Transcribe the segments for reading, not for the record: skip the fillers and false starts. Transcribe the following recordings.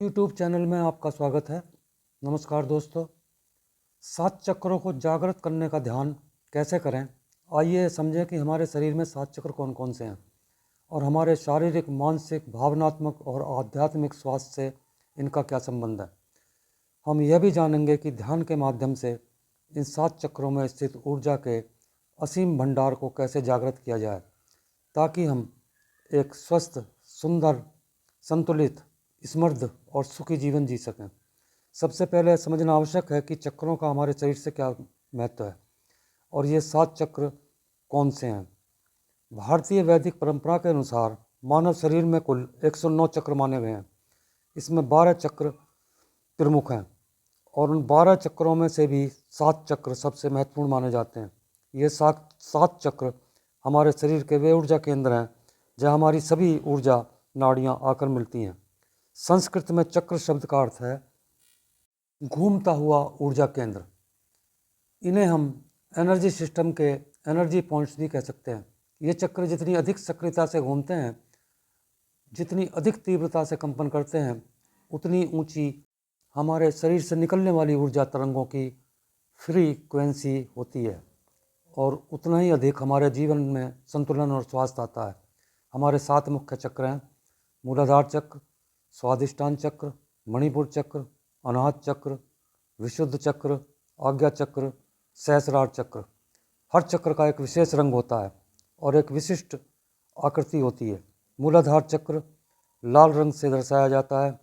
YouTube channel में आपका स्वागत है। नमस्कार दोस्तों। 7 चक्रों को जागृत करने का ध्यान कैसे करें, आइए समझें कि हमारे शरीर में 7 चक्र कौन कौन से हैं और हमारे शारीरिक, मानसिक, भावनात्मक और आध्यात्मिक स्वास्थ्य से इनका क्या संबंध है। हम यह भी जानेंगे कि ध्यान के माध्यम से इन 7 चक्रों में स्थित ऊर्जा के असीम भंडार को कैसे जागृत किया जाए, ताकि हम एक स्वस्थ, सुंदर, संतुलित, समृद्ध और सुखी जीवन जी सकें। सबसे पहले समझना आवश्यक है कि चक्रों का हमारे शरीर से क्या महत्व है और ये 7 चक्र कौन से हैं। भारतीय वैदिक परंपरा के अनुसार मानव शरीर में कुल 109 चक्र माने गए हैं। इसमें 12 चक्र प्रमुख हैं और उन 12 चक्रों में से भी 7 चक्र सबसे महत्वपूर्ण माने जाते हैं। ये 7 चक्र हमारे शरीर के वे ऊर्जा केंद्र हैं जहाँ हमारी सभी ऊर्जा नाड़ियाँ आकर मिलती हैं। संस्कृत में चक्र शब्द का अर्थ है घूमता हुआ ऊर्जा केंद्र। इन्हें हम एनर्जी सिस्टम के एनर्जी पॉइंट्स भी कह सकते हैं। ये चक्र जितनी अधिक सक्रियता से घूमते हैं, जितनी अधिक तीव्रता से कंपन करते हैं, उतनी ऊंची हमारे शरीर से निकलने वाली ऊर्जा तरंगों की फ्रीक्वेंसी होती है और उतना ही अधिक हमारे जीवन में संतुलन और स्वास्थ्य आता है। हमारे 7 मुख्य चक्र हैं: मूलाधार चक्र, स्वादिष्टान चक्र, मणिपुर चक्र, अनाहत चक्र, विशुद्ध चक्र, आज्ञा चक्र, सहस्रार चक्र। हर चक्र का एक विशेष रंग होता है और एक विशिष्ट आकृति होती है। मूलाधार चक्र लाल रंग से दर्शाया जाता है।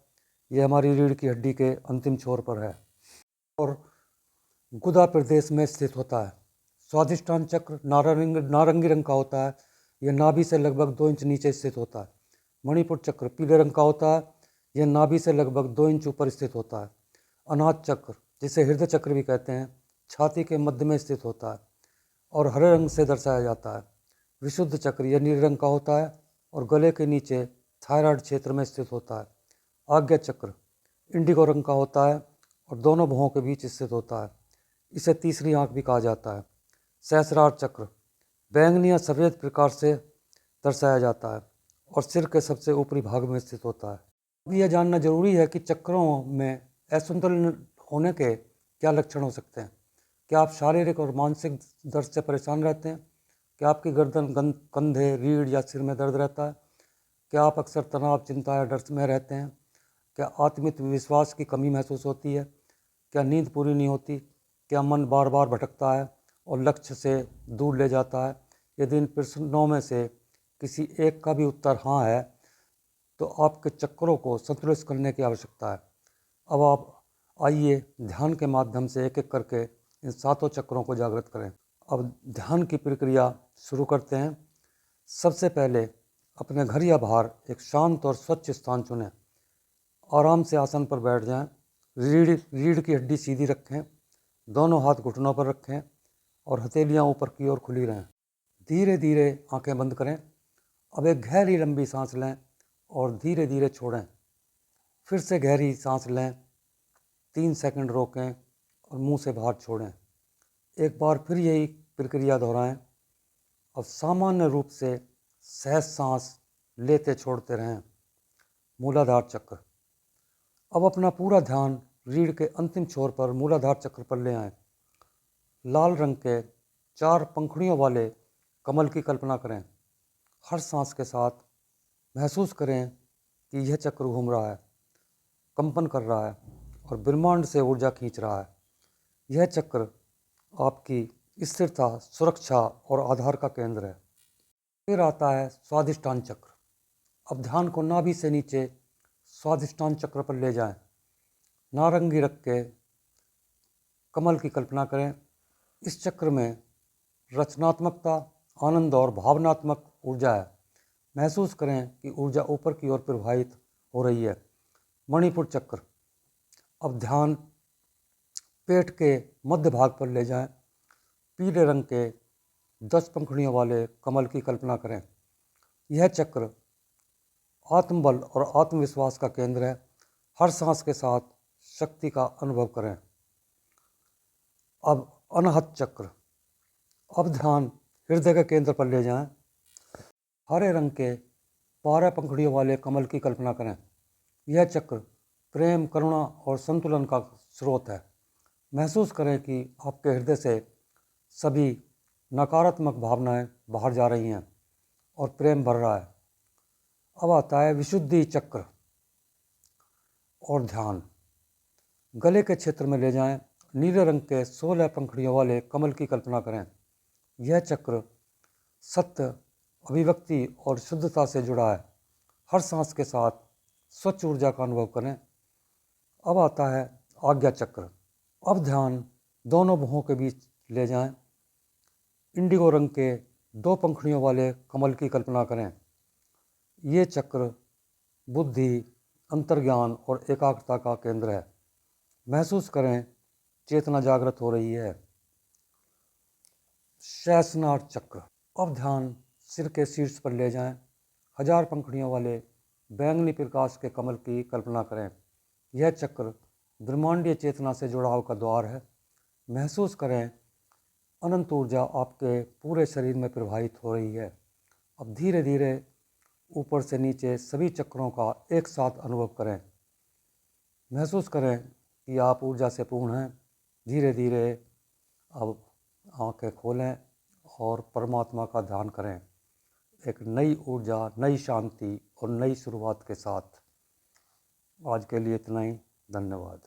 यह हमारी रीढ़ की हड्डी के अंतिम छोर पर है और गुदा प्रदेश में स्थित होता है। स्वादिष्टान चक्र नारंगी रंग का होता है। यह नाभि से लगभग 2 इंच नीचे स्थित होता है। मणिपुर चक्र पीले रंग का होता है। यह नाभि से लगभग 2 इंच ऊपर स्थित होता है। अनाहत चक्र, जिसे हृदय चक्र भी कहते हैं, छाती के मध्य में स्थित होता है और हरे रंग से दर्शाया जाता है। विशुद्ध चक्र यह नीले रंग का होता है और गले के नीचे थायराइड क्षेत्र में स्थित होता है। आज्ञा चक्र इंडिगो रंग का होता है और दोनों भुवों के बीच स्थित होता है। इसे तीसरी आंख भी कहा जाता है। सहस्रार चक्र बैंगनी या सफ़ेद प्रकार से दर्शाया जाता है और सिर के सबसे ऊपरी भाग में स्थित होता है। अब यह जानना जरूरी है कि चक्रों में असंतुलन होने के क्या लक्षण हो सकते हैं। क्या आप शारीरिक और मानसिक दर्द से परेशान रहते हैं? क्या आपकी गर्दन, कंधे, रीढ़ या सिर में दर्द रहता है? क्या आप अक्सर तनाव, चिंता या डर में रहते हैं? क्या आत्मविश्वास की कमी महसूस होती है? क्या नींद पूरी नहीं होती? क्या मन बार बार भटकता है और लक्ष्य से दूर ले जाता है? यदि इन प्रश्नों में से किसी एक का भी उत्तर हाँ है, तो आपके चक्रों को संतुलित करने की आवश्यकता है। अब आप आइए ध्यान के माध्यम से एक एक करके इन 7 चक्रों को जागृत करें। अब ध्यान की प्रक्रिया शुरू करते हैं। सबसे पहले अपने घर या बाहर एक शांत और स्वच्छ स्थान चुनें। आराम से आसन पर बैठ जाएं। रीढ़ की हड्डी सीधी रखें। दोनों हाथ घुटनों पर रखें और हथेलियां ऊपर की ओर खुली रहें। धीरे धीरे आंखें बंद करें। अब एक गहरी लंबी सांस लें और धीरे धीरे छोड़ें। फिर से गहरी सांस लें, 3 सेकंड रोकें और मुंह से बाहर छोड़ें। एक बार फिर यही प्रक्रिया दोहराएं। अब सामान्य रूप से सहज सांस लेते छोड़ते रहें। मूलाधार चक्र। अब अपना पूरा ध्यान रीढ़ के अंतिम छोर पर मूलाधार चक्र पर ले आएं। लाल रंग के 4 पंखुड़ियों वाले कमल की कल्पना करें। हर सांस के साथ महसूस करें कि यह चक्र घूम रहा है, कंपन कर रहा है और ब्रह्मांड से ऊर्जा खींच रहा है। यह चक्र आपकी स्थिरता, सुरक्षा और आधार का केंद्र है। फिर आता है स्वादिष्टान चक्र। अब ध्यान को नाभि से नीचे स्वादिष्टान चक्र पर ले जाएं। नारंगी रंग के कमल की कल्पना करें। इस चक्र में रचनात्मकता, आनंद और भावनात्मक ऊर्जा है। महसूस करें कि ऊर्जा ऊपर की ओर प्रवाहित हो रही है। मणिपुर चक्र। अब ध्यान पेट के मध्य भाग पर ले जाएं। पीले रंग के 10 पंखुड़ियों वाले कमल की कल्पना करें। यह चक्र आत्मबल और आत्मविश्वास का केंद्र है। हर सांस के साथ शक्ति का अनुभव करें। अब अनाहत चक्र। अब ध्यान हृदय के केंद्र पर ले जाएं। हरे रंग के 12 पंखुड़ियों वाले कमल की कल्पना करें। यह चक्र प्रेम, करुणा और संतुलन का स्रोत है। महसूस करें कि आपके हृदय से सभी नकारात्मक भावनाएं बाहर जा रही हैं और प्रेम बढ़ रहा है। अब आता है विशुद्धि चक्र और ध्यान। गले के क्षेत्र में ले जाएं। नीले रंग के 16 पंखुड़ियों वाले कमल की कल्पना करें। यह चक्र सत्य, अभिव्यक्ति और शुद्धता से जुड़ा है। हर सांस के साथ स्वच्छ ऊर्जा का अनुभव करें। अब आता है आज्ञा चक्र। अब ध्यान दोनों भुवों के बीच ले जाएं। इंडिगो रंग के 2 पंखुड़ियों वाले कमल की कल्पना करें। ये चक्र बुद्धि, अंतर्ज्ञान और एकाग्रता का केंद्र है। महसूस करें चेतना जागृत हो रही है। सहस्त्रनाड़ चक्र। अब ध्यान सिर के शीर्ष पर ले जाएं। 1000 पंखुड़ियों वाले बैंगनी प्रकाश के कमल की कल्पना करें। यह चक्र ब्रह्मांडीय चेतना से जुड़ाव का द्वार है। महसूस करें अनंत ऊर्जा आपके पूरे शरीर में प्रवाहित हो रही है। अब धीरे धीरे ऊपर से नीचे सभी चक्रों का एक साथ अनुभव करें। महसूस करें कि आप ऊर्जा से पूर्ण हैं। धीरे धीरे अब आंखें खोलें और परमात्मा का ध्यान करें, एक नई ऊर्जा, नई शांति और नई शुरुआत के साथ। आज के लिए इतना ही। धन्यवाद।